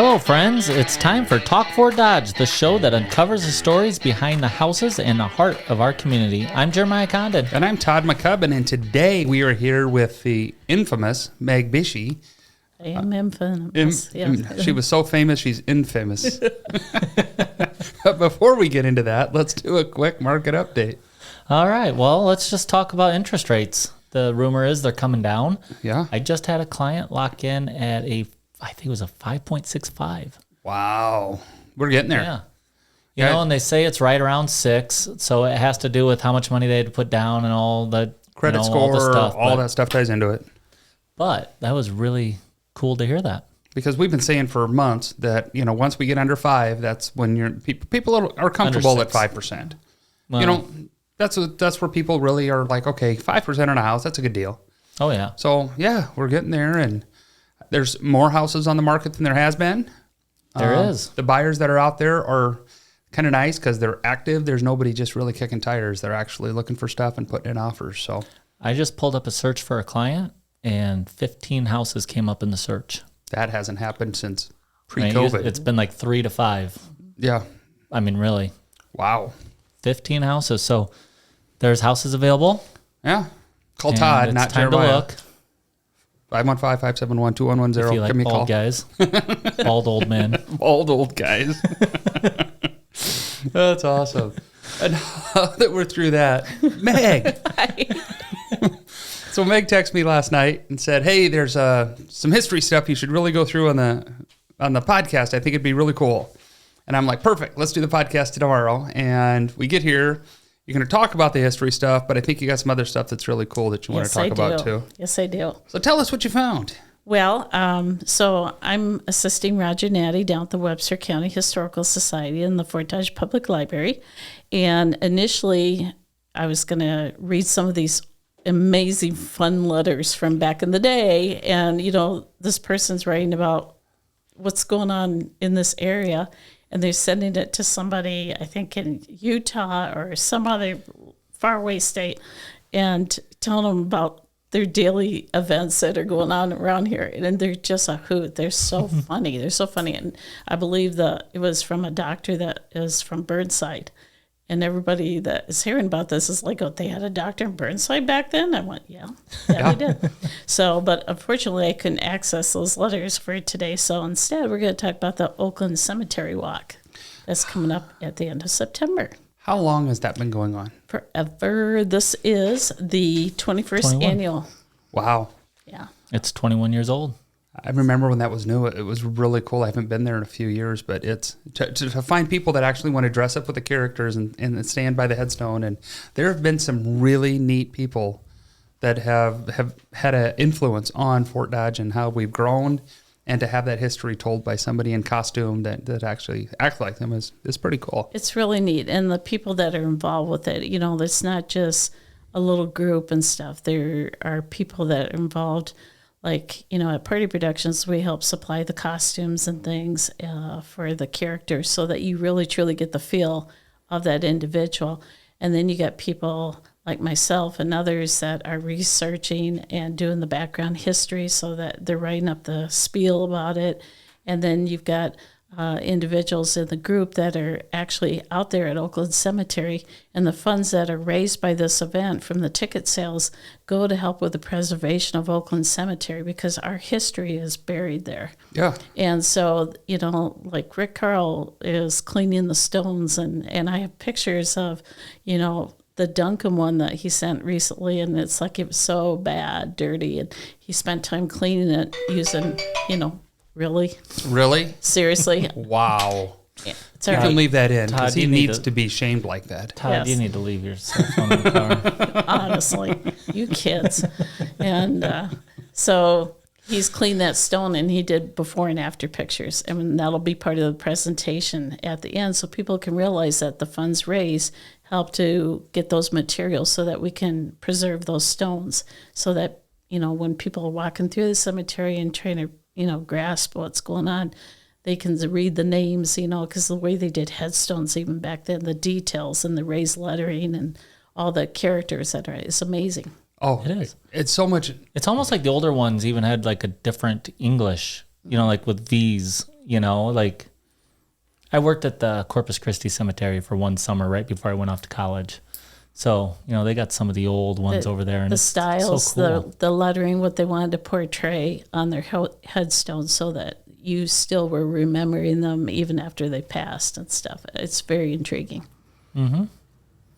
Hello, friends. It's time for Talk for Dodge, the show that uncovers the stories behind the houses and the heart of our community. I'm Jeremiahjcondon. And I'm Todd McCubbin, and today we are here with the infamous Meg Beshey. I am infamous. She was so famous, she's infamous. But before we get into that, let's do a quick market update. All right. Well, let's just talk about interest rates. The rumor is they're coming down. Yeah. I just had a client lock in at I think it was a 5.65. Wow. We're getting there. Yeah. You know, and they say it's right around 6, so it has to do with how much money they had to put down and all the credit score, all that stuff ties into it. But that was really cool to hear that. Because we've been saying for months that, you know, once we get under 5, that's when people are comfortable at 5%. Well, you know, that's where people really are like, okay, 5% on a house, that's a good deal. Oh, yeah. So, yeah, we're getting there, and there's more houses on the market than there has been. There is. The buyers that are out there are kind of nice because they're active. There's nobody just really kicking tires. They're actually looking for stuff and putting in offers. So I just pulled up a search for a client, and 15 houses came up in the search. That hasn't happened since pre-COVID. I mean, it's been like 3 to 5. Yeah. I mean, really. Wow. 15 houses. So there's houses available. Yeah. Call Todd, not time Jeremiah. To look. 515-571-2110. If you like Give me a call. Guys. Bald old men. Bald old guys. That's awesome. And now that we're through that, Meg. So Meg texted me last night and said, hey, there's some history stuff you should really go through on the podcast. I think it'd be really cool. And I'm like, perfect. Let's do the podcast tomorrow. And we get here. You're going to talk about the history stuff, but I think you got some other stuff that's really cool that you want to talk about too. Yes, I do. So tell us what you found. Well, so I'm assisting Roger Natty down at the Webster County Historical Society in the Fort Dodge Public Library. And initially, I was going to read some of these amazing fun letters from back in the day. And, you know, this person's writing about what's going on in this area. And they're sending it to somebody, I think in Utah or some other faraway state, and telling them about their daily events that are going on around here. And they're just a hoot. They're so funny. They're so funny. And I believe that it was from a doctor that is from Burnside. And everybody that is hearing about this is like, oh, they had a doctor in Burnside back then? I went, yeah, they did. So, but unfortunately, I couldn't access those letters for today. So instead, we're going to talk about the Oakland Cemetery Walk that's coming up at the end of September. How long has that been going on? Forever. This is the 21st 21. annual. Wow. Yeah. It's 21 years old. I remember when that was new. It was really cool. I haven't been there in a few years, but it's to find people that actually want to dress up with the characters and stand by the headstone. And there have been some really neat people that have had an influence on Fort Dodge and how we've grown. And to have that history told by somebody in costume that actually act like them is pretty cool. It's really neat. And the people that are involved with it, you know, it's not just a little group and stuff. There are people that are involved. Like, you know, at Party Productions, we help supply the costumes and things for the characters so that you really, truly get the feel of that individual. And then you got people like myself and others that are researching and doing the background history so that they're writing up the spiel about it. And then you've got individuals in the group that are actually out there at Oakland Cemetery, and the funds that are raised by this event from the ticket sales go to help with the preservation of Oakland Cemetery because our history is buried there. Yeah. And so, you know, like Rick Carl is cleaning the stones, and I have pictures of, you know, the Duncan one that he sent recently, and it's like it was so bad, dirty, and he spent time cleaning it using, you know, Really? Seriously? Wow. Yeah, it's you all can right. leave that in Todd, because he needs to be shamed like that. Todd, Yes. you need to leave your cell phone in the car. Honestly, you kids. And so he's cleaned that stone, and he did before and after pictures. And that'll be part of the presentation at the end so people can realize that the funds raised help to get those materials so that we can preserve those stones so that, you know, when people are walking through the cemetery and trying to, you know, grasp what's going on, they can read the names, you know, because the way they did headstones even back then, the details and the raised lettering and all the characters that are, it's amazing. Oh, It is. It's so much. It's almost like the older ones even had like a different English, you know, like with V's like I worked at the Corpus Christi Cemetery for one summer right before I went off to college. So, they got some of the old ones over there. And the it's styles, so cool. the lettering, what they wanted to portray on their headstones so that you still were remembering them even after they passed and stuff. It's very intriguing. Mm-hmm.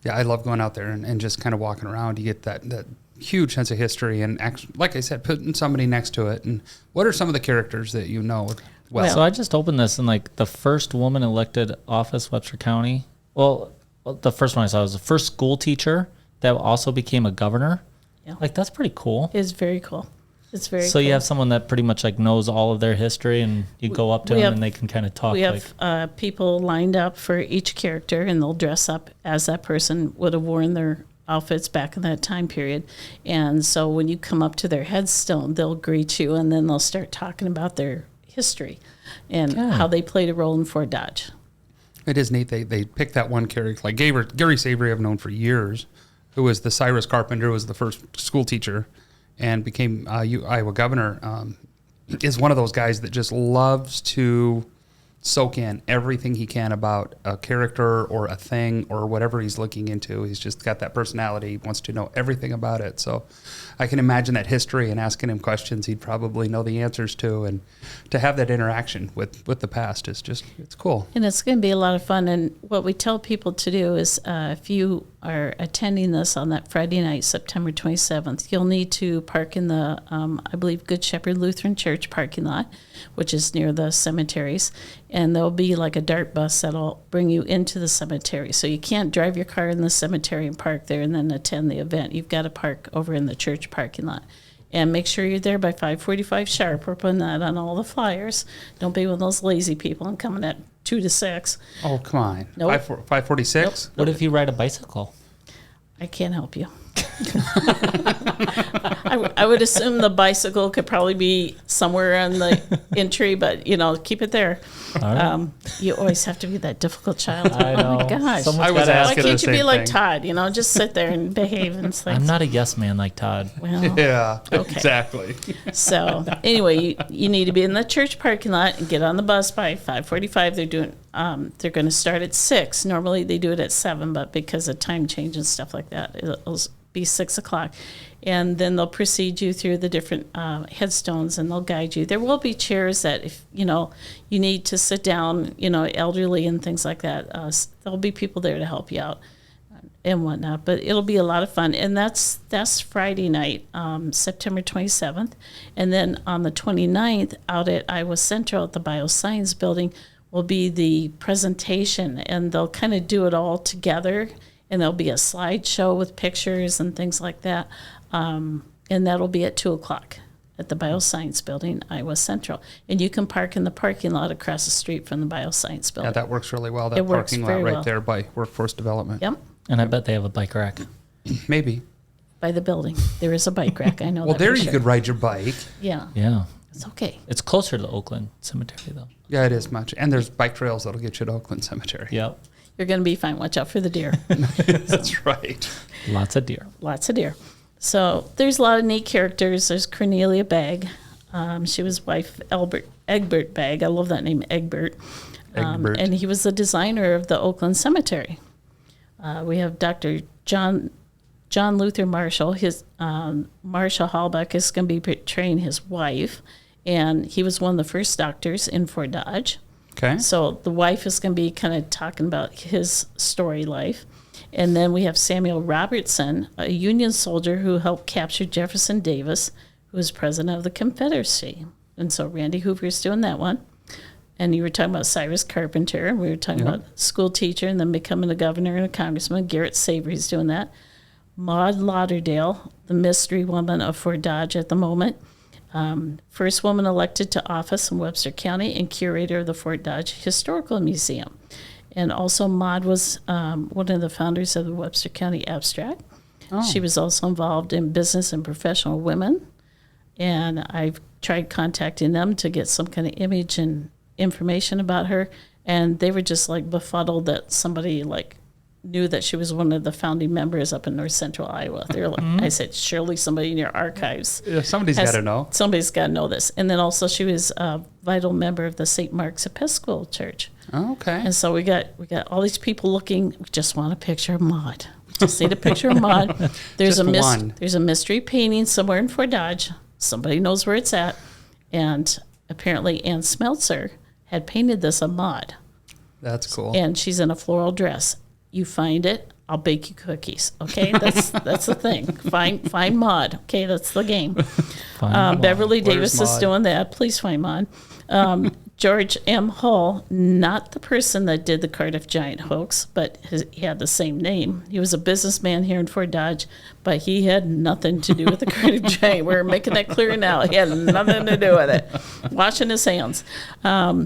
Yeah, I love going out there and just kind of walking around. You get that huge sense of history and, like I said, putting somebody next to it. And what are some of the characters that you know well? So I just opened this, and like the first woman elected office, Webster County. Well, the first one I saw was the first school teacher that also became a governor. Yeah. Like, that's pretty cool. It's very cool. It's very So cool. you have someone that pretty much like knows all of their history, and you go up to them and they can kind of talk. We have people lined up for each character, and they'll dress up as that person would have worn their outfits back in that time period. And so when you come up to their headstone, they'll greet you, and then they'll start talking about their history and how they played a role in Fort Dodge. It is neat. They picked that one character, like Gary Savory I've known for years, who was the Cyrus Carpenter, was the first school teacher and became Iowa governor, is one of those guys that just loves to soak in everything he can about a character or a thing or whatever he's looking into. He's just got that personality. He wants to know everything about it. So I can imagine that history and asking him questions he'd probably know the answers to. And to have that interaction with the past is just, it's cool. And it's going to be a lot of fun. And what we tell people to do is if you are attending this on that Friday night, September 27th, you'll need to park in the, I believe, Good Shepherd Lutheran Church parking lot, which is near the cemeteries. And there'll be like a DART bus that'll bring you into the cemetery. So you can't drive your car in the cemetery and park there and then attend the event. You've got to park over in the church parking lot. And make sure you're there by 5:45 sharp. We're putting that on all the flyers. Don't be one of those lazy people and coming at 2 to 6. Oh, come on. Nope. 546? What if you ride a bicycle? I can't help you. I would assume the bicycle could probably be somewhere on the entry, but, keep it there. Right. You always have to be that difficult child. I know. Oh, my gosh. Someone's I was gotta Why asking can't the you be same like thing. Todd? Just sit there and behave and things. I'm not a yes man like Todd. Well, Yeah, Okay. exactly. so anyway, you need to be in the church parking lot and get on the bus by 5:45. They're going to start at 6. Normally they do it at 7, but because of time change and stuff like that, it'll be 6 o'clock. And then they'll proceed you through the different headstones, and they'll guide you. There will be chairs that if, you need to sit down, elderly and things like that, there'll be people there to help you out and whatnot. But it'll be a lot of fun. And that's Friday night, September 27th. And then on the 29th, out at Iowa Central at the Bioscience Building, will be the presentation. And they'll kind of do it all together. And there'll be a slideshow with pictures and things like that. And that'll be at 2 o'clock at the Bioscience Building, Iowa Central. And you can park in the parking lot across the street from the Bioscience Building. Yeah, that works really well. That It works parking lot very right well. there by Workforce Development. Yep, And I bet they have a bike rack. Maybe. by the building. There is a bike rack, I know Well, that there for you sure. could ride your bike. Yeah, Yeah. it's okay. It's closer to the Oakland Cemetery, though. Yeah, it is much. And there's bike trails that'll get you to Oakland Cemetery. Yep. You're going to be fine. Watch out for the deer. That's right. Lots of deer. Lots of deer. So there's a lot of neat characters. There's Cornelia Bagg. She was wife Egbert Bagg. I love that name, Egbert. Egbert. And he was the designer of the Oakland Cemetery. We have Dr. John Luther Marshall. His Marshall Hallbeck is going to be portraying his wife, and he was one of the first doctors in Fort Dodge. Okay. So the wife is going to be kind of talking about his story life. And then we have Samuel Robertson, a Union soldier who helped capture Jefferson Davis, who was president of the Confederacy. And so Randy Hoover's doing that one. And you were talking about Cyrus Carpenter, and we were talking about school teacher and then becoming a governor and a congressman. Garrett Savory's doing that. Maud Lauderdale, the mystery woman of Fort Dodge at the moment. First woman elected to office in Webster County and curator of the Fort Dodge Historical Museum. And also Maud was one of the founders of the Webster County Abstract. Oh. She was also involved in business and professional women. And I've tried contacting them to get some kind of image and information about her. And they were just like befuddled that somebody like knew that she was one of the founding members up in North Central Iowa. They're like, I said, surely somebody in your archives. Yeah, somebody's got to know. Somebody's got to know this. And then also she was a vital member of the St. Mark's Episcopal Church. Oh, okay. And so we got all these people looking. We just want a picture of Maud. We just need a picture of Maud. There's there's a mystery painting somewhere in Fort Dodge. Somebody knows where it's at. And apparently Ann Smeltzer had painted this of Maud. That's cool. And she's in a floral dress. You find it, I'll bake you cookies. Okay, that's the thing. Find Maud. Okay, that's the game. Beverly Davis is doing that. Please find Maud. George M. Hull, not the person that did the Cardiff Giant hoax, but he had the same name. He was a businessman here in Fort Dodge, but he had nothing to do with the Cardiff Giant. We're making that clear now. He had nothing to do with it. Washing his hands.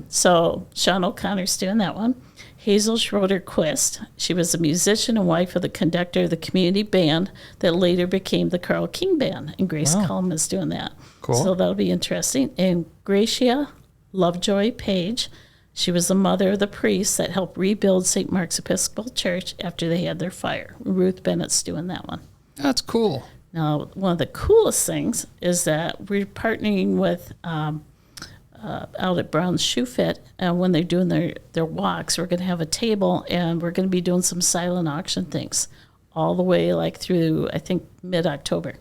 So Sean O'Connor's doing that one. Hazel Schroeder Quist. She was a musician and wife of the conductor of the community band that later became the Carl King Band. And Grace Cullum is doing that. Cool. So that'll be interesting. And Gracia Lovejoy Page. She was the mother of the priest that helped rebuild St. Mark's Episcopal Church after they had their fire. Ruth Bennett's doing that one. That's cool. Now, one of the coolest things is that we're partnering with out at Brown's Shoe Fit, and when they're doing their walks, we're going to have a table, and we're going to be doing some silent auction things all the way like through, I think, mid-October.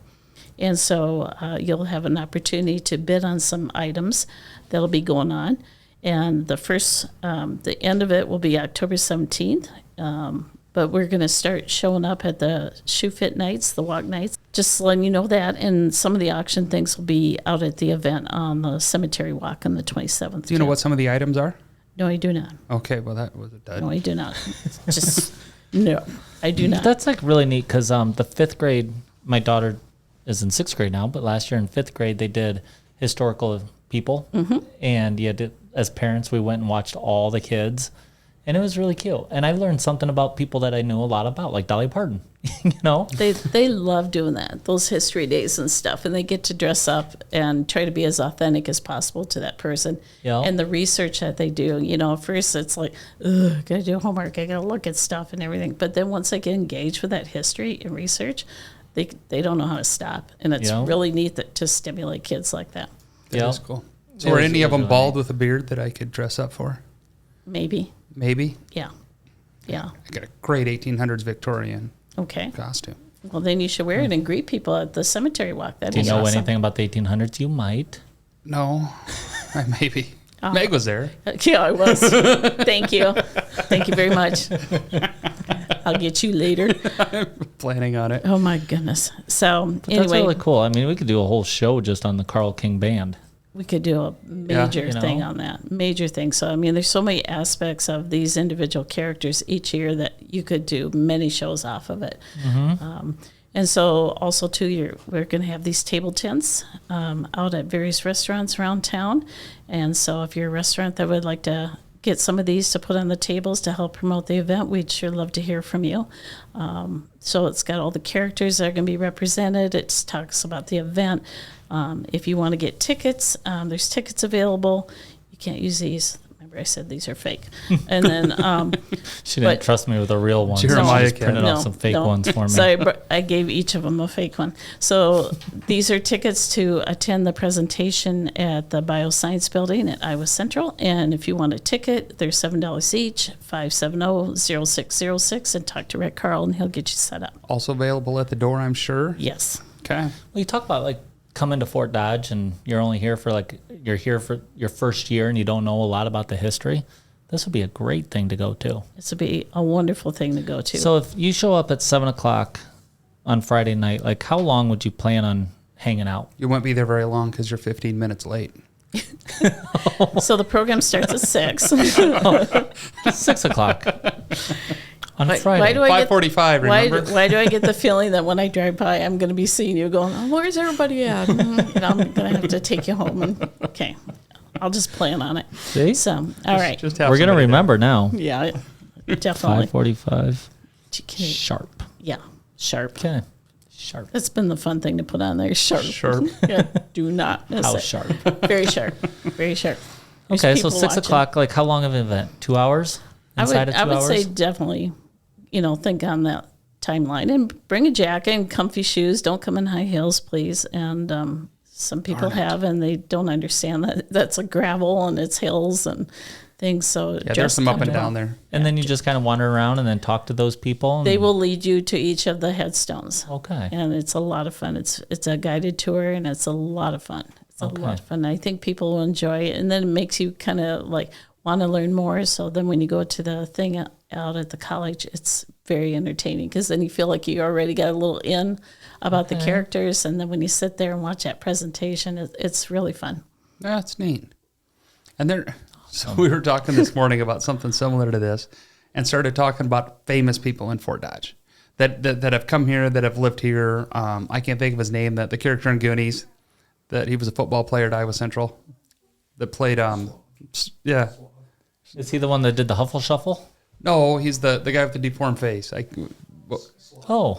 And so you'll have an opportunity to bid on some items that'll be going on. And the end of it will be October 17th. But we're going to start showing up at the shoe fit nights, the walk nights, just letting you know that. And some of the auction things will be out at the event on the cemetery walk on the 27th. Do you know what some of the items are? No, I do not. Okay, well, that was a dud. No, I do not. Just, no, I do not. That's like really neat because the fifth grade, my daughter is in sixth grade now, but last year in fifth grade, they did historical people. Mm-hmm. And as parents, we went and watched all the kids. And it was really cute. And I learned something about people that I knew a lot about, like Dolly Parton, you know? They love doing that, those history days and stuff. And they get to dress up and try to be as authentic as possible to that person. Yep. And the research that they do, you know, at first it's like, ugh, got to do homework, I got to look at stuff and everything. But then once they get engaged with that history and research, they don't know how to stop. And it's really neat to stimulate kids like that. That is cool. So are any of them bald with a beard that I could dress up for? Maybe. Yeah. I got a great 1800s Victorian costume. Well, then you should wear it and greet people at the cemetery walk. Do you know anything about the 1800s? You might. No, maybe. Meg was there. Yeah, I was. Thank you. Thank you very much. I'll get you later. I'm planning on it. Oh, my goodness. So, anyway. That's really cool. I mean, we could do a whole show just on the Carl King Band. We could do a major thing on that. Major thing. So, I mean, there's so many aspects of these individual characters each year that you could do many shows off of it. Mm-hmm. And so also, too, we're going to have these table tents out at various restaurants around town. And so if you're a restaurant that would like to get some of these to put on the tables to help promote the event, we'd sure love to hear from you. So it's got all the characters that are going to be represented. It talks about the event. If you want to get tickets, there's tickets available. You can't use these. Remember I said these are fake. And then she didn't trust me with a real one. Jeremiah so she printed off some fake ones for me. So I gave each of them a fake one. So these are tickets to attend the presentation at the Bioscience Building at Iowa Central. And if you want a ticket, they're $7 each, 570-0606, and talk to Rick Carl, and he'll get you set up. Also available at the door, I'm sure. Yes. Okay. Well, you talk about like coming to Fort Dodge and you're only here for you're here for your first year and you don't know a lot about the history. This would be a great thing to go to. This would be a wonderful thing to go to. So if you show up at 7:00 on Friday night, like how long would you plan on hanging out? You won't be there very long because you're 15 minutes late. So the program starts at 6. 6 o'clock on Friday. Why do I 5:45, remember? Why do I get the feeling that when I drive by, I'm going to be seeing you going, oh, where's everybody at? And I'm going to have to take you home. And, okay, I'll just plan on it. See? So, all right. We're going to remember now. Yeah, definitely. 5:45 sharp. Yeah, sharp. Okay. Sharp. That's been the fun thing to put on there. Sharp. Sharp. Yeah, do not miss How it. sharp. Very sharp. Very sharp. There's Okay, so people 6 watching. o'clock, like how long of an event? 2 hours? I Inside would of 2 hours? say definitely think on that timeline, and bring a jacket and comfy shoes. Don't come in high heels, please. And some people have, and they don't understand that that's a gravel and it's hills and things. So there's some up and down there. And then you just kind of wander around and then talk to those people. They will lead you to each of the headstones. Okay. And it's a lot of fun. It's a guided tour, and it's a lot of fun. It's a lot of fun. I think people will enjoy it, and then it makes you kind of like want to learn more. So then when you go to the thing out at the college, it's very entertaining, because then you feel like you already got a little in about the characters, and then when you sit there and watch that presentation, it's really fun. That's neat. And so we were talking this morning about something similar to this, and started talking about famous people in Fort Dodge that have come here, that have lived here. I can't think of his name. That the character in Goonies, that he was a football player at Iowa Central, that played. Is he the one that did the Huffle Shuffle? No, he's the guy with the deformed face.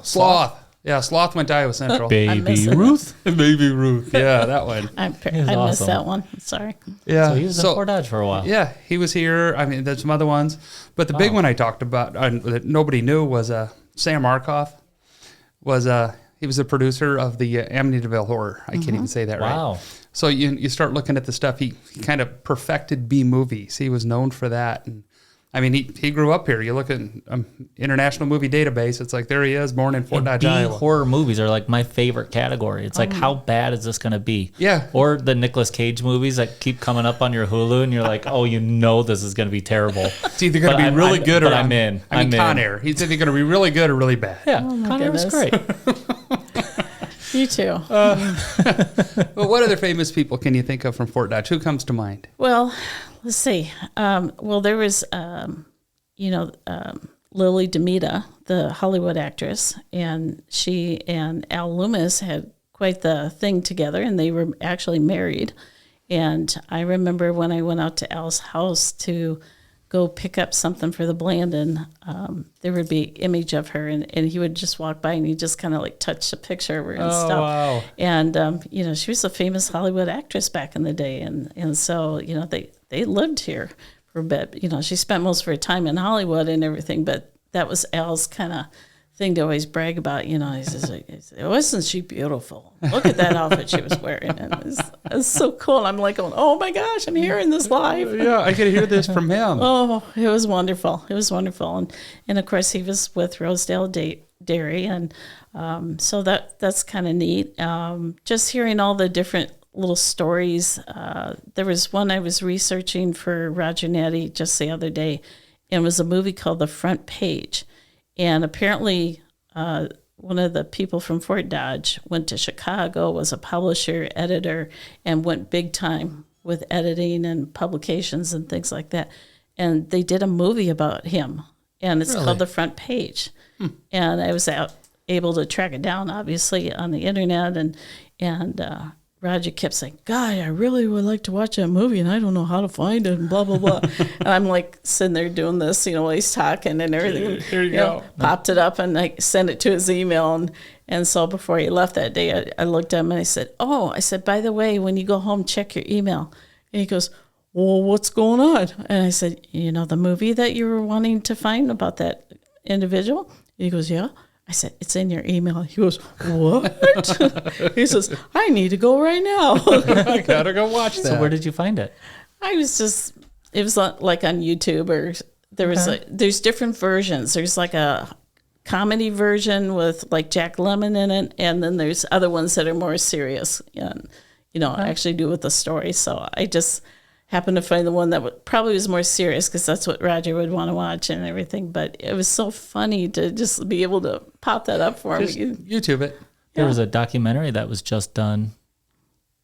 Sloth. Yeah, Sloth went to Iowa Central. Baby Ruth. Baby Ruth. Yeah, that one. I awesome. missed that one. Sorry. Yeah. So he was in Fort Dodge for a while. Yeah, he was here. I mean, there's some other ones. But the big one I talked about that nobody knew was Sam Markoff. He was the producer of the Amityville Horror. I can't even say that right. Wow. So you start looking at the stuff. He kind of perfected B movies. He was known for that. And I mean, he grew up here. You look at International Movie Database. It's like, there he is, born in Fort Dodge, Iowa. Horror movies are like my favorite category. It's like, how bad is this going to be? Yeah. Or the Nicolas Cage movies that keep coming up on your Hulu, and you're like, oh, this is going to be terrible. It's either going to be really good, or I'm in. I mean, Con Air. He's either going to be really good or really bad. Yeah, Con Air was great. You too. Well, what other famous people can you think of from Fort Dodge? Who comes to mind? Well, let's see. There was, Lily Demita, the Hollywood actress, and she and Al Loomis had quite the thing together, and they were actually married. And I remember when I went out to Al's house to go pick up something for the Blandon, there would be image of her, and he would just walk by and he just kind of like touch a picture of her and stuff. Wow. And, she was a famous Hollywood actress back in the day. And so, they lived here for a bit. She spent most of her time in Hollywood and everything, but that was Al's kind of thing to always brag about. He says, wasn't she beautiful? Look at that outfit she was wearing. And it's so cool. And I'm like going, oh my gosh, I'm hearing this live. Yeah, I could hear this from him. Oh, it was wonderful. It was wonderful. And of course, he was with Rosedale Dairy. And so that's kind of neat. Just hearing all the different little stories. There was one I was researching for Roger Natty just the other day, and it was a movie called The Front Page. And apparently, one of the people from Fort Dodge went to Chicago, was a publisher, editor, and went big time with editing and publications and things like that. And they did a movie about him, and it's called The Front Page. And I was able to track it down, obviously, on the internet. And Roger kept saying, God, I really would like to watch that movie, and I don't know how to find it, and blah, blah, blah. And I'm like sitting there doing this, while he's talking and everything. Here you go. Popped it up, and I sent it to his email. And so before he left that day, I looked at him and I said, by the way, when you go home, check your email. And he goes, well, what's going on? And I said, the movie that you were wanting to find about that individual? And he goes, yeah. I said, it's in your email. He goes, what? He says, I need to go right now. I gotta go watch that. So where did you find it? It was like on YouTube, or there's different versions. There's like a comedy version with like Jack Lemmon in it, and then there's other ones that are more serious and, actually do with the story. So I just happened to find the one that probably was more serious, because that's what Roger would want to watch and everything. But it was so funny to just be able to pop that up for just me. YouTube it. There was a documentary that was just done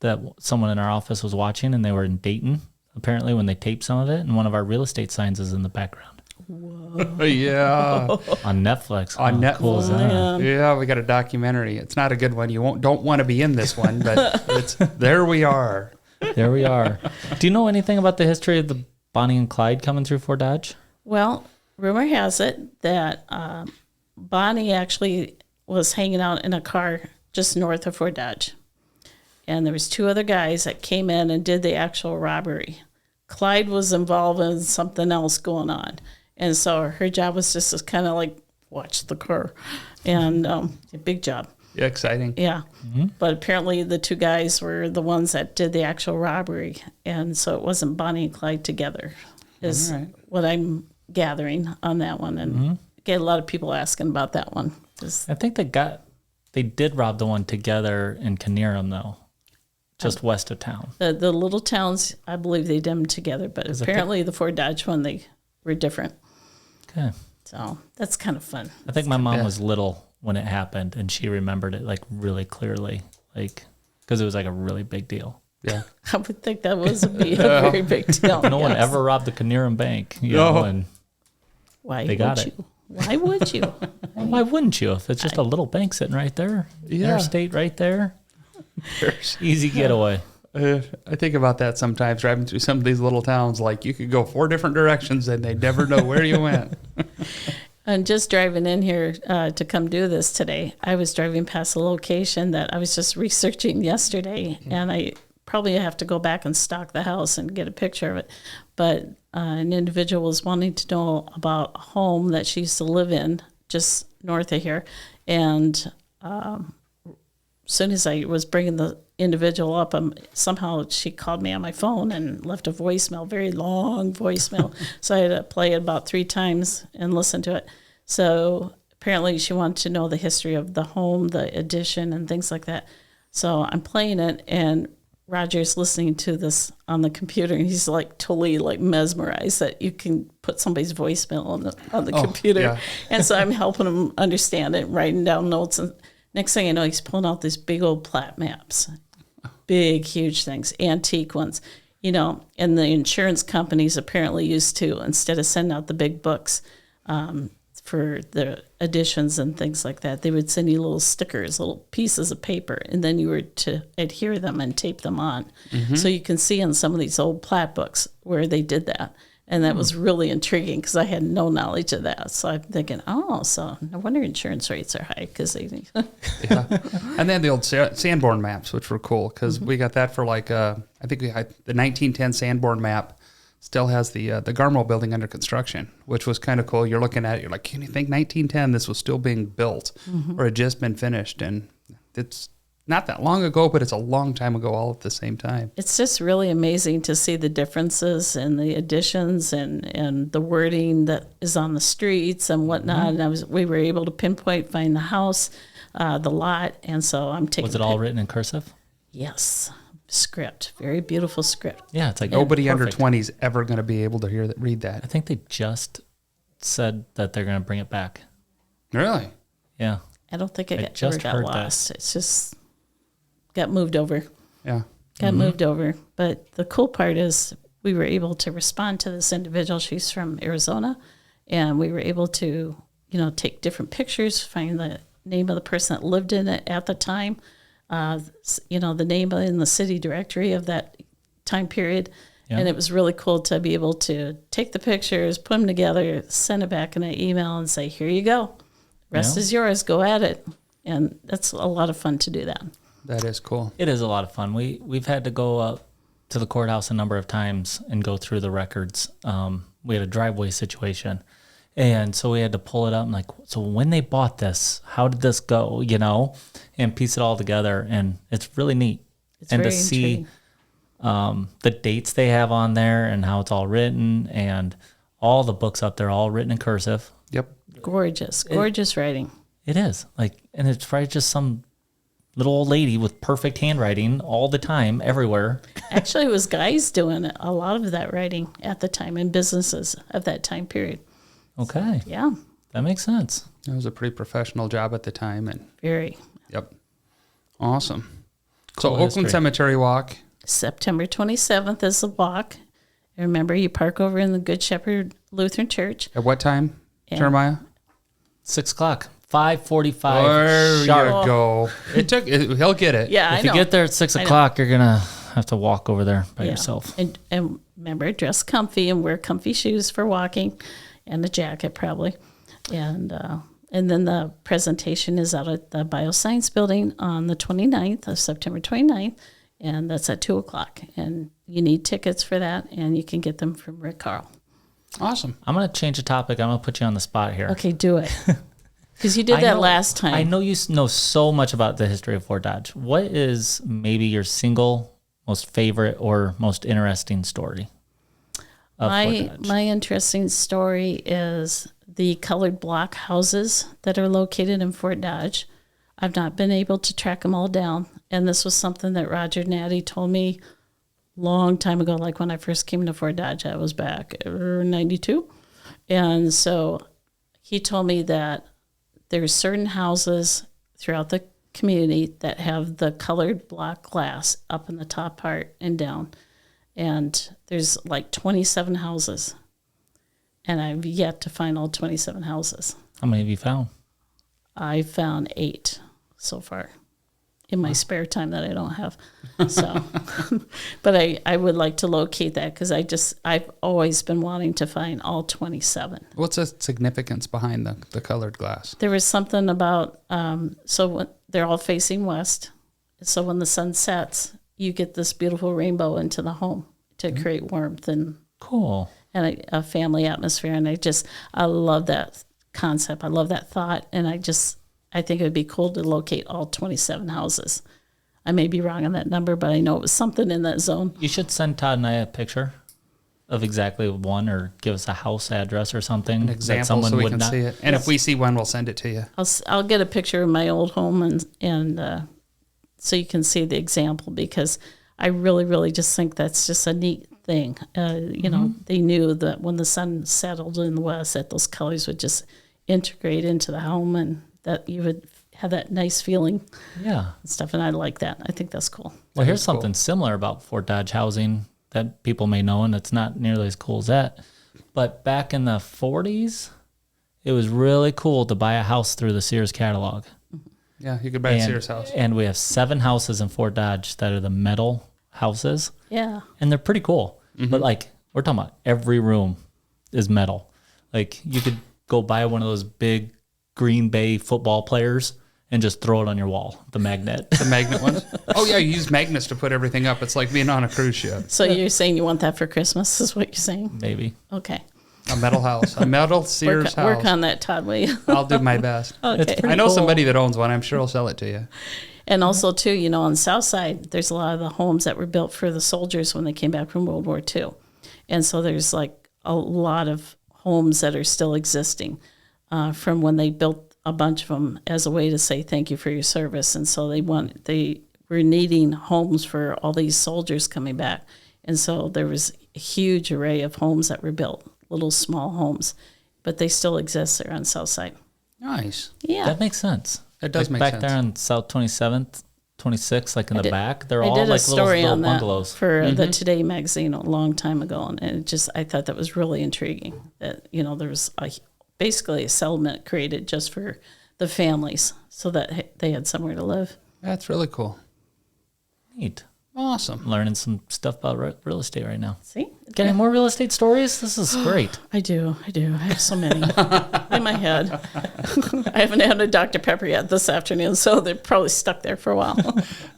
that someone in our office was watching, and they were in Dayton, apparently, when they taped some of it, and one of our real estate signs is in the background. Whoa. Yeah. On Netflix. On Netflix. Cool is that? Yeah, we got a documentary. It's not a good one. You don't want to be in this one, but there we are. There we are. Do you know anything about the history of the Bonnie and Clyde coming through Fort Dodge? Well, rumor has it that Bonnie actually was hanging out in a car just north of Fort Dodge. And there was two other guys that came in and did the actual robbery. Clyde was involved in something else going on. And so her job was just to kind of like watch the car. And a big job. Yeah, exciting. Yeah. But apparently the two guys were the ones that did the actual robbery. And so it wasn't Bonnie and Clyde together is All right. what I'm gathering on that one. And get a lot of people asking about that one. I think they did rob the one together in Canerum, though, just west of town. The little towns, I believe they did them together, but apparently the Ford Dodge one, they were different. Okay. So that's kind of fun. I think my mom was little when it happened, and she remembered it like really clearly, like because it was like a really big deal. Yeah. I would think that was a very big deal. No one ever robbed the Canerum Bank, you know, and Why they got would it. you? Why would you? well, why wouldn't you? If it's just a little bank sitting right there, interstate right there, easy getaway. I think about that sometimes driving through some of these little towns. Like you could go 4 different directions and they never know where you went. And just driving in here to come do this today, I was driving past a location that I was just researching yesterday, and I probably have to go back and stalk the house and get a picture of it. But an individual was wanting to know about a home that she used to live in just north of here. And as soon as I was bringing the individual up, somehow she called me on my phone and left a voicemail, very long voicemail. So I had to play it about 3 times and listen to it. So apparently she wanted to know the history of the home, the addition, and things like that. So I'm playing it, and Roger's listening to this on the computer, and he's like totally like mesmerized that you can put somebody's voicemail on the computer. Yeah. And so I'm helping him understand it, writing down notes. And next thing I know, he's pulling out these big old plat maps, big, huge things, antique ones, you know. And the insurance companies apparently used to, instead of sending out the big books for the additions and things like that, they would send you little stickers, little pieces of paper, and then you were to adhere them and tape them on. So you can see in some of these old plat books where they did that. And that was really intriguing because I had no knowledge of that. So I'm thinking, so no wonder insurance rates are high because they. Yeah. And then the old Sanborn maps, which were cool because we got that for like, I think we had the 1910 Sanborn map still has the Garmo building under construction, which was kind of cool. You're looking at it, you're like, can you think 1910 this was still being built or had just been finished? And it's not that long ago, but it's a long time ago all at the same time. It's just really amazing to see the differences and the additions and the wording that is on the streets and whatnot. And we were able to find the house, the lot, and so I'm taking. Was it all written in cursive? Yes, script, very beautiful script. Yeah, it's like Nobody under perfect. 20 is ever going to be able to read that. I think they just said that they're going to bring it back. Really? Yeah. I don't think it just got heard lost. It's just got moved over. Yeah. Moved over. But the cool part is we were able to respond to this individual. She's from Arizona, and we were able to, take different pictures, find the name of the person that lived in it at the time, the name in the city directory of that time period. Yeah. And it was really cool to be able to take the pictures, put them together, send it back in an email and say, here you go. Rest is yours. Go at it. And that's a lot of fun to do that. That is cool. It is a lot of fun. We've had to go up to the courthouse a number of times and go through the records. We had a driveway situation, and so we had to pull it up and like, so when they bought this, how did this go, and piece it all together, and it's really neat. It's and very to see the dates they have on there and how it's all written, and all the books up there, all written in cursive. Yep. Gorgeous writing. It is and it's probably just some little old lady with perfect handwriting all the time, everywhere. Actually, it was guys doing a lot of that writing at the time in businesses of that time period. Okay. Yeah. That makes sense. It was a pretty professional job at the time. And very. Yep. Awesome. Cool So Oakland Cemetery Walk. September 27th is the walk. Remember, you park over in the Good Shepherd Lutheran Church. At what time, Jeremiah? 6:00. 5:45 There sharp. you go. He'll get it. Yeah, If you get there at 6:00, you're gonna have to walk over there by yourself. And remember, dress comfy and wear comfy shoes for walking, and a jacket probably. And then the presentation is out at the Bioscience Building on the 29th of September 29th, and that's at 2:00. And you need tickets for that, and you can get them from Rick Carl. Awesome. I'm gonna change the topic. I'm gonna put you on the spot here. Okay, do it. Because you did that last time. I know you know so much about the history of Fort Dodge. What is maybe your single most favorite or most interesting story of Fort Dodge? My interesting story is the colored block houses that are located in Fort Dodge. I've not been able to track them all down. And this was something that Roger Natty told me long time ago, like when I first came to Fort Dodge. I was back in 92. And so he told me that there's certain houses throughout the community that have the colored block glass up in the top part and down. And there's like 27 houses. And I've yet to find all 27 houses. How many have you found? I found 8 so far in my spare time that I don't have. So, but I would like to locate that because I've always been wanting to find all 27. What's the significance behind the colored glass? There was something about, so when they're all facing west. So when the sun sets, you get this beautiful rainbow into the home to create warmth and Cool. and a family atmosphere. And I love that concept. I love that thought. And I think it would be cool to locate all 27 houses. I may be wrong on that number, but I know it was something in that zone. You should send Todd and I a picture of exactly one, or give us a house address or something. An example so we can see it. And if we see one, we'll send it to you. I'll get a picture of my old home and so you can see the example, because I really, really just think that's just a neat thing. You know, they knew that when the sun settled in the west, that those colors would just integrate into the home and that you would have that nice feeling Yeah. and stuff. And I like that. I think that's cool. Well, here's something similar about Fort Dodge housing that people may know, and it's not nearly as cool as that. But back in the 40s, it was really cool to buy a house through the Sears catalog. Yeah, you could buy a Sears house. And we have 7 houses in Fort Dodge that are the metal houses. Yeah. And they're pretty cool. But like, we're talking about every room is metal. Like, you could go buy one of those big Green Bay football players and just throw it on your wall, the magnet. The magnet ones? Oh, yeah, you use magnets to put everything up. It's like being on a cruise ship. So you're saying you want that for Christmas is what you're saying? Maybe. Okay. A metal house. A metal Sears house. Work on that, Todd, will you? I'll do my best. Okay. I know somebody that owns one. I'm sure I'll sell it to you. And also, too, you know, on the south side, there's a lot of the homes that were built for the soldiers when they came back from World War II. And so there's like a lot of homes that are still existing from when they built a bunch of them as a way to say thank you for your service. And so they were needing homes for all these soldiers coming back. And so there was a huge array of homes that were built, little small homes, but they still exist there on the south side. Nice. Yeah. That makes sense. It does make back sense. there on South 27th, 26th, like in the back, they're all I did like a story little on that bungalows. for the Today magazine a long time ago, and I thought that was really intriguing. That there was basically a settlement created just for the families, so that they had somewhere to live. That's really cool. Neat. Awesome. Learning some stuff about real estate right now. See, Getting more real estate stories? This is great. I do. I have so many in my head. I haven't had a Dr. Pepper yet this afternoon, so they're probably stuck there for a while.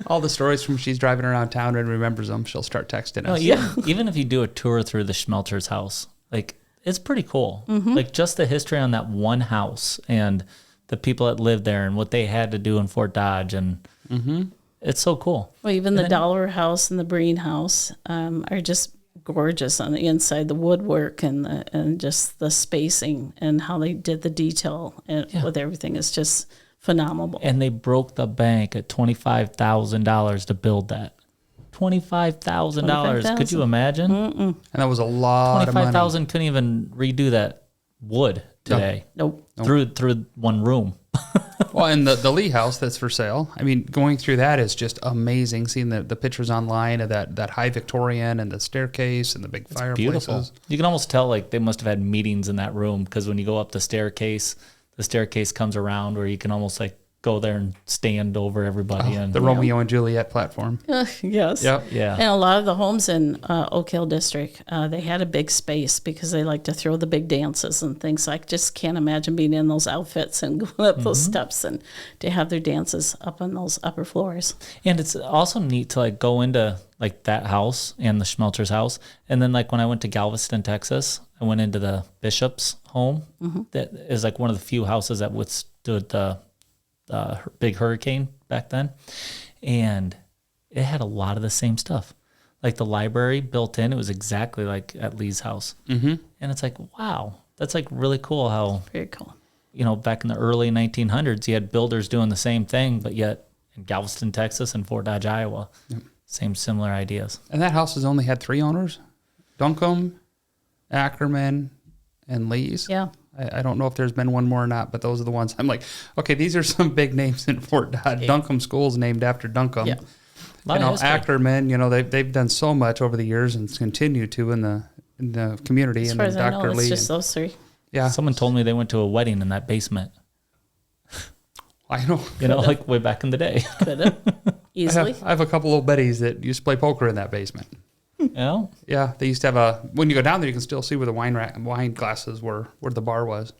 All the stories from she's driving around town and remembers them, she'll start texting No, us. even if you do a tour through the Schmelter's house, like, it's pretty cool. Like, just the history on that one house and the people that lived there and what they had to do in Fort Dodge, and it's so cool. Well, even the Dollar House and the Breen House are just gorgeous on the inside. The woodwork and just the spacing and how they did the detail and with everything is just phenomenal. And they broke the bank at $25,000 to build that. $25,000. Could you imagine? And that was a lot of money. $25,000 couldn't even redo that wood today. Nope. Through one room. Well, and the Lee house that's for sale, I mean, going through that is just amazing, seeing the pictures online of that high Victorian and the staircase and the big fireplaces. Beautiful. You can almost tell like they must have had meetings in that room, because when you go up the staircase comes around where you can almost like go there and stand over everybody. And The Romeo and Juliet platform. Yes. Yep. yeah. And a lot of the homes in Oak Hill District, they had a big space because they like to throw the big dances and things. I just can't imagine being in those outfits and going up those steps and to have their dances up on those upper floors. And it's also neat to like go into like that house and the Schmelter's house. And then like when I went to Galveston, Texas, I went into the Bishop's home. That is like one of the few houses that withstood the big hurricane back then. And it had a lot of the same stuff. Like the library built in, it was exactly like at Lee's house. And it's like, wow, that's like really cool how, Very cool. you know, back in the early 1900s, you had builders doing the same thing, but yet in Galveston, Texas and Fort Dodge, Iowa, same similar ideas. And that house has only had 3 owners: Duncombe, Ackerman, and Lee's. Yeah. I don't know if there's been one more or not, but those are the ones. I'm like, okay, these are some big names in Fort Dodge. Duncombe School's named after Duncombe. Yeah. Lot of history. Ackerman, they've done so much over the years and continue to in the community. As and far as I know, Dr. it's Lee. just those 3. Yeah, Someone told me they went to a wedding in that basement, I know. you know, like way back in the day. Could have. Easily. I have a couple old buddies that used to play poker in that basement. You know? Yeah, they used to have when you go down there, you can still see where the wine glasses were, where the bar was.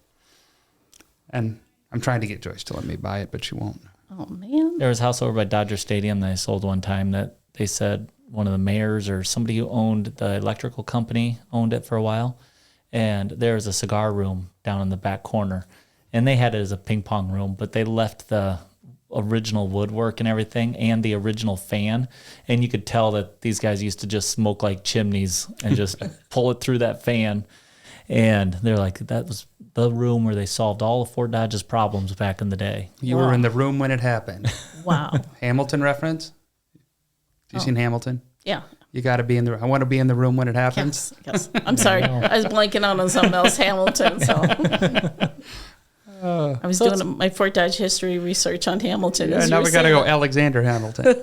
And I'm trying to get Joyce to let me buy it, but she won't. Oh, man. There was a house over by Dodger Stadium that I sold one time that they said one of the mayors or somebody who owned the electrical company owned it for a while. And there was a cigar room down in the back corner. And they had it as a ping pong room, but they left the original woodwork and everything and the original fan. And you could tell that these guys used to just smoke like chimneys and just pull it through that fan. And they're like, that was the room where they solved all of Fort Dodge's problems back in the day. You were in the room when it happened. Wow. Hamilton reference? Have you seen Hamilton? Yeah. You got to be in the. I want to be in the room when it happens. Yes. I'm sorry. I was blanking out on something else, Hamilton. So I was doing my Fort Dodge history research on Hamilton. Yeah, now we got to go Alexander Hamilton.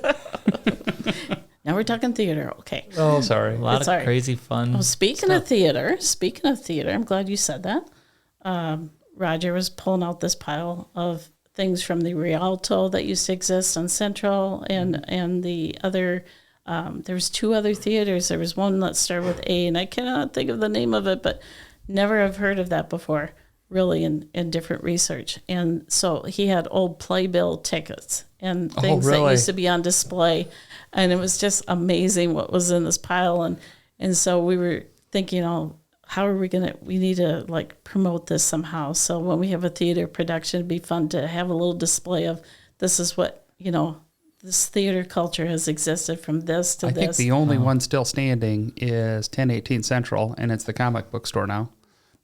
Now we're talking theater. Okay. Oh, sorry. A lot It's of all right. crazy fun. Well, speaking of theater, I'm glad you said that. Roger was pulling out this pile of things from the Rialto that used to exist on Central and the other. There was 2 other theaters. There was one that started with A, and I cannot think of the name of it, but never have heard of that before, really, in different research. And so he had old playbill tickets and things that used to be on display. And it was just amazing what was in this pile. And so we were thinking, how are we we need to like promote this somehow. So when we have a theater production, it'd be fun to have a little display of this is what, this theater culture has existed from this to I this. think the only one still standing is 1018 Central, and it's the comic book store now.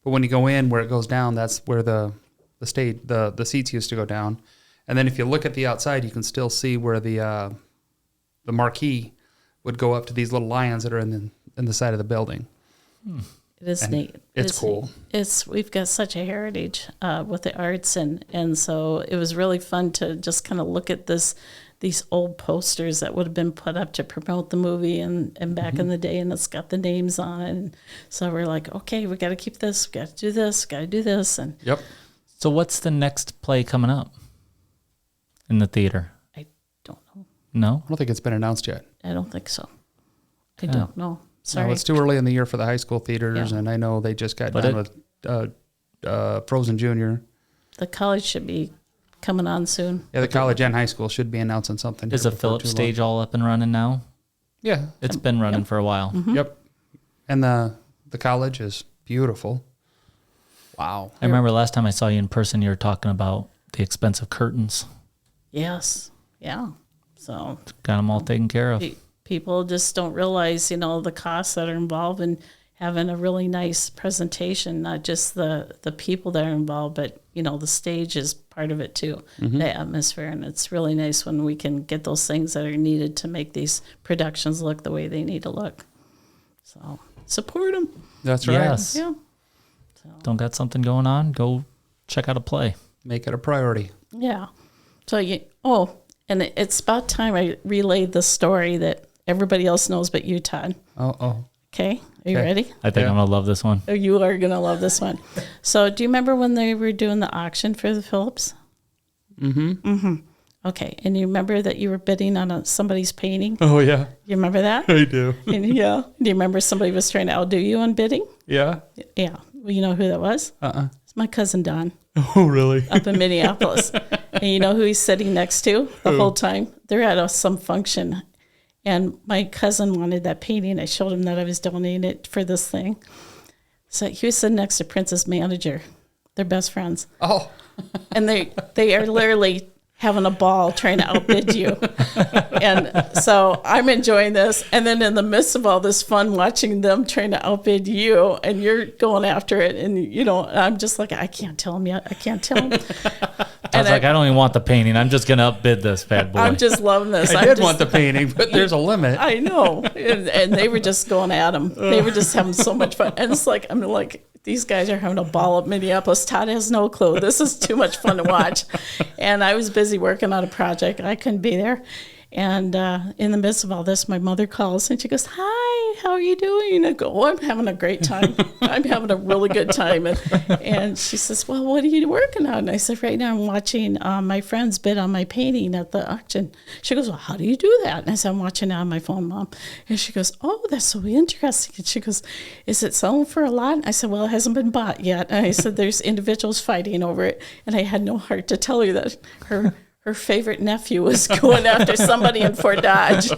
But when you go in, where it goes down, that's where the seats used to go down. And then if you look at the outside, you can still see where the marquee would go up to these little lions that are in the side of the building. It is neat. It's cool. We've got such a heritage with the arts, and so it was really fun to just kind of look at these old posters that would have been put up to promote the movie and back in the day, and it's got the names on it. And so we're like, okay, we got to keep this, we got to do this, got to do this. And Yep. So what's the next play coming up in the theater? I don't know. No? I don't think it's been announced yet. I don't think so. I don't know. Sorry. No, it's too early in the year for the high school theaters, and I know they just got done with Frozen Junior. The college should be coming on soon. Yeah, the college and high school should be announcing something. Is the Phillips stage all up and running now? Yeah. It's been running for a while. Yep. And the college is beautiful. Wow. I remember last time I saw you in person, you were talking about the expensive curtains. Yes. Yeah. So Got them all taken care of. people just don't realize, the costs that are involved in having a really nice presentation, not just the people that are involved, but, the stage is part of it too, the atmosphere. And it's really nice when we can get those things that are needed to make these productions look the way they need to look. So support them. That's right. Yes. Yeah. Don't got something going on? Go check out a play. Make it a priority. Yeah. So and it's about time I relayed the story that everybody else knows but you, Todd. Oh. Okay. Are you Okay. ready? I think I'm going to love this one. Oh, you are going to love this one. So do you remember when they were doing the auction for the Phillips? Okay, and you remember that you were bidding on somebody's painting? Oh, yeah. You remember that? I do. And yeah. Do you remember somebody was trying to outdo you on bidding? Yeah. Yeah. Well, you know who that was? It's my cousin Don. Oh, really? Up in Minneapolis. And you know who he's sitting next to the whole time? They're at some function. And my cousin wanted that painting. I showed him that I was donating it for this thing. So he was sitting next to Prince's manager. They're best friends. Oh. And they are literally having a ball trying to outbid you. And so I'm enjoying this. And then in the midst of all this fun, watching them trying to outbid you, and you're going after it. And, you know, I'm just like, I can't tell them yet. I can't tell them. I was like, I don't even want the painting. I'm just going to outbid this bad boy. I'm just loving this. I did want the painting, but there's a limit. I know. And they were just going at him. They were just having so much fun. And it's like, I'm like, these guys are having a ball at Minneapolis. Todd has no clue. This is too much fun to watch. And I was busy working on a project. I couldn't be there. And in the midst of all this, my mother calls and she goes, "Hi, how are you doing?" I go, "Oh, I'm having a great time. I'm having a really good time." And she says, "Well, what are you working on?" And I said, "Right now I'm watching my friends bid on my painting at the auction." She goes, "Well, how do you do that?" And I said, "I'm watching it on my phone, Mom." And she goes, "Oh, that's so interesting." And she goes, "Is it selling for a lot?" And I said, "Well, it hasn't been bought yet." And I said, "There's individuals fighting over it." And I had no heart to tell her that her favorite nephew was going after somebody in Fort Dodge.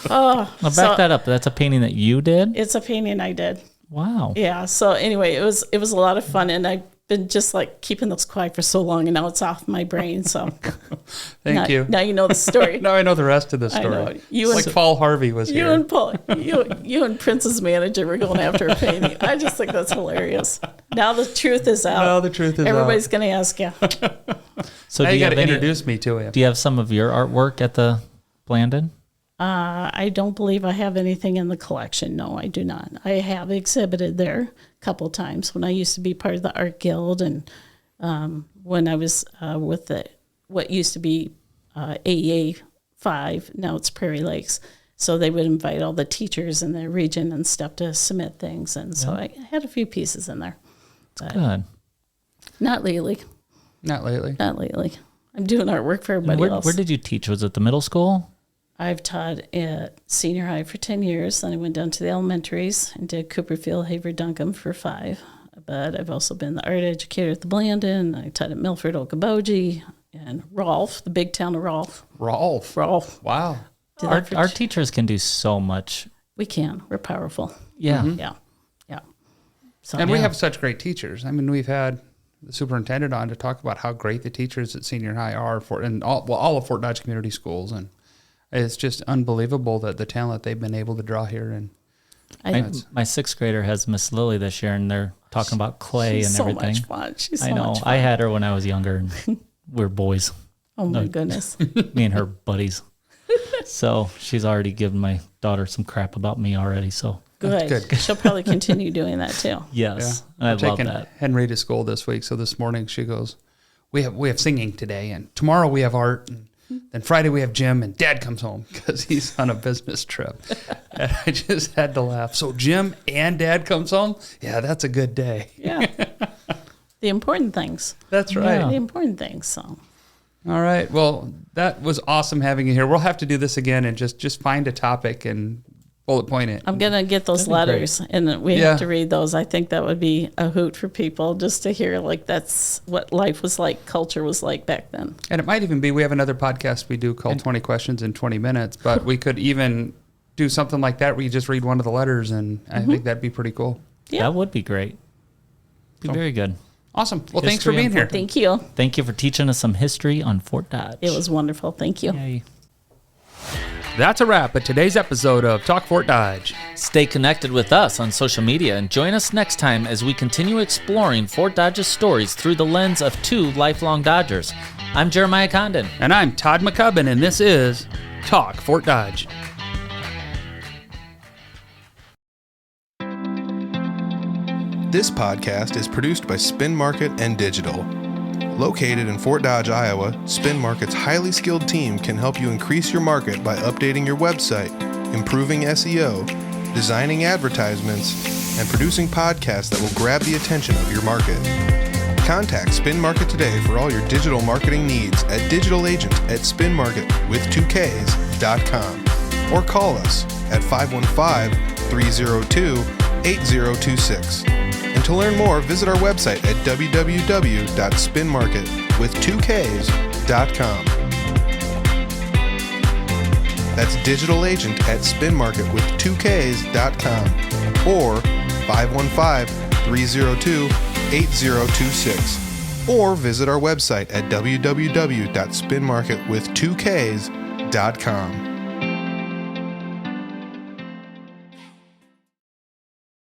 Now back that up. That's a painting that you did? It's a painting I did. Wow. Yeah. So anyway, it was a lot of fun, and I've been just like keeping those quiet for so long, and now it's off my brain. So Thank you. Now you know the story. Now I know the rest of the story. I know. You it's like Paul Harvey was you here. and Paul, you and Prince's manager were going after a painting. I just think that's hilarious. Now the truth is out. Now the truth is Everybody's out. going to ask you. So now do you got to have introduce me to him. Do you have some of your artwork at the Blandon? I don't believe I have anything in the collection. No, I do not. I have exhibited there a couple times when I used to be part of the art guild, and when I was with what used to be AEA 5, now it's Prairie Lakes. So they would invite all the teachers in the region and stuff to submit things, and so I had a few pieces in there. Good. Not lately. Not lately. Not lately. I'm doing artwork for everybody else. Where did you teach? Was it the middle school? I've taught at senior high for 10 years. Then I went down to the elementaries and did Cooperfield, Haver, Duncombe for 5. But I've also been the art educator at the Blandon. I taught at Milford, Okoboji, and Rolfe, the big town of Rolfe. Rolfe. Wow. Our teachers can do so much. We can. We're powerful. Yeah. Mm-hmm. Yeah. So, And we have such great teachers. I mean, we've had the superintendent on to talk about how great the teachers at senior high are all of Fort Dodge Community Schools, and it's just unbelievable that the talent they've been able to draw here. And my 6th grader has Miss Lily this year, and they're talking about clay and everything. So much fun. She's so I know. much fun. I had her when I was younger, and we were boys. Oh my goodness. Me and her buddies. So she's already given my daughter some crap about me already. So Good. She'll probably continue doing that too. yes, yeah. I I'm love taking that. Henry to school this week. So this morning she goes, we have singing today, and tomorrow we have art, and then Friday we have gym, and Dad comes home because he's on a business trip. And I just had to laugh. So Jim and Dad comes home? Yeah, that's a good day. Yeah. The important things. That's right. Yeah. The important things. So. All right. Well, that was awesome having you here. We'll have to do this again and just find a topic and bullet point it. I'm going to get those letters, and we have to read those. I think that would be a hoot for people just to hear, like, that's what life was like, culture was like back then. And it might even be, we have another podcast we do called 20 Questions in 20 Minutes, but we could even do something like that where you just read one of the letters, and I think that'd be pretty cool. Yeah. That would be great. Be very good. Awesome. Well, thanks for being here. Thank you. Thank you for teaching us some history on Fort Dodge. It was wonderful. Thank you. Yay. That's a wrap at today's episode of Talk Fort Dodge. Stay connected with us on social media and join us next time as we continue exploring Fort Dodge's stories through the lens of 2 lifelong Dodgers. I'm Jeremiah Condon. And I'm Todd McCubbin, and this is Talk Fort Dodge. This podcast is produced by Spin Market and Digital. Located in Fort Dodge, Iowa, Spin Market's highly skilled team can help you increase your market by updating your website, improving SEO, designing advertisements, and producing podcasts that will grab the attention of your market. Contact Spin Market today for all your digital marketing needs at Digital Agent at spinmarket.com or call us at 515-302-8026. And to learn more, visit our website at www.spinmarket.com. That's Digital Agent at spinmarket.com or 515-302-8026. Or visit our website at www.spinmarket.com.